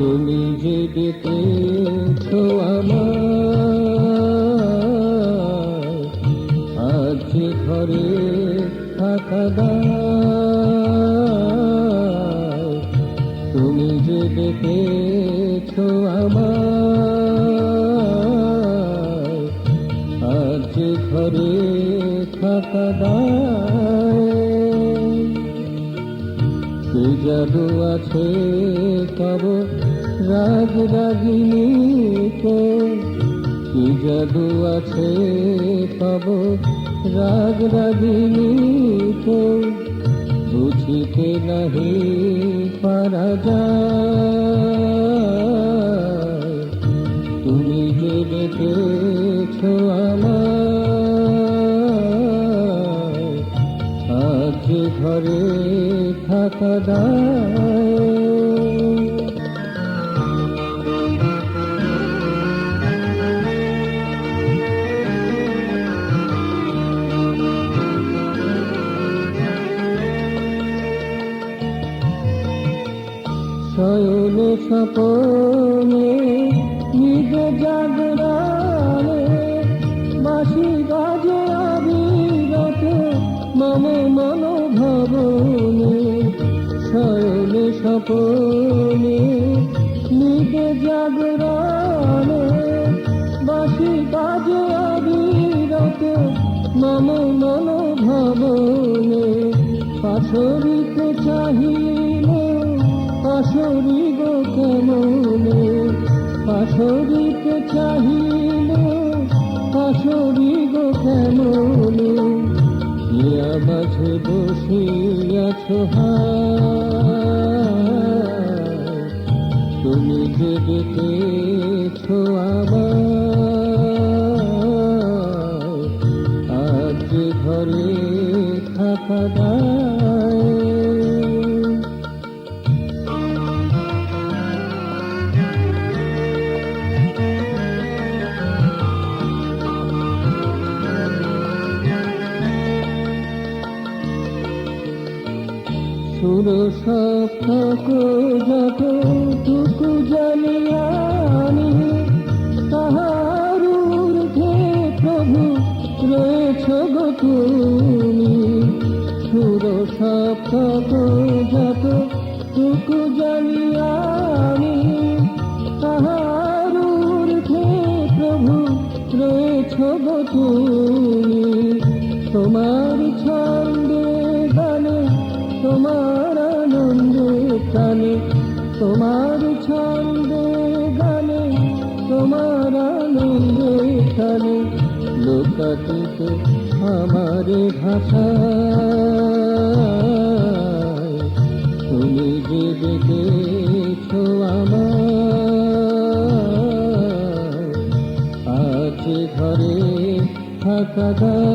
তুমি যে ডেকেছো আমায়, আজ যে ঘরে থাকা দায়। তুমি যে ডেকেছো আমায়, আজ যে ঘরে থাকা দায়। কি জাদু আছে তব রাগ রাগিনীতে, কি জাদু আছে তব রাগ রাগিনীতে, বুঝিতে নাহি পারা যায়। তুমি যে ডেকেছো আমায়, আজ যে ঘরে থাকা দায়। শয়ন স্বপনে নিজ জাগরণে, বাঁশি বাজে অবিরত মম মনোভবনে। শয়ন স্বপনে নিজ জাগরণে, বাঁশি বাজে অবিরত মম মনোভবনে। পাশরিতে চাহিলে পাশরি গো কেমনে, পাশরিতে চাহিলে পাশরি গো কেমনে। ইয়া মাঝে বসিয়াছ হায়, তুমি যে ডেকেছো আমায়, আজ যে ঘরে থাকা দায়। সুর সপ্তক যতটুকু জানি আমি, তাহার ঊর্ধ্বে প্রভু রয়েছ গো তুমি। সুর সপ্তক যতটুকু জানি আমি, তাহার ঊর্ধ্বে প্রভু রয়েছ গো তুমি। তোমার ছন্দে গানে, তোমার আনন্দে প্রাণে, তোমার ছন্দে গানে, তোমার আনন্দে প্রাণে। লোকাতীত আমার ভাষায়, তুমি যে ডেকেছো আমায়, আজ যে ঘরে থাকা দায়।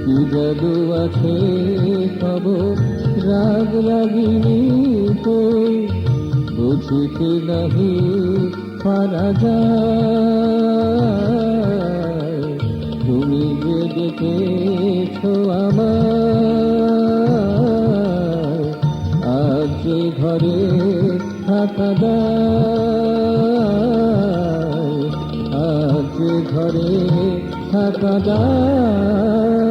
কি জাদু আছে তব রাগ রাগিনীতে, বুঝিতে নাহি পারা যায়। তুমি যে ডেকেছো আমায়, আজ যে ঘরে থাকা দায়, আজ যে ঘরে থাকা দায়।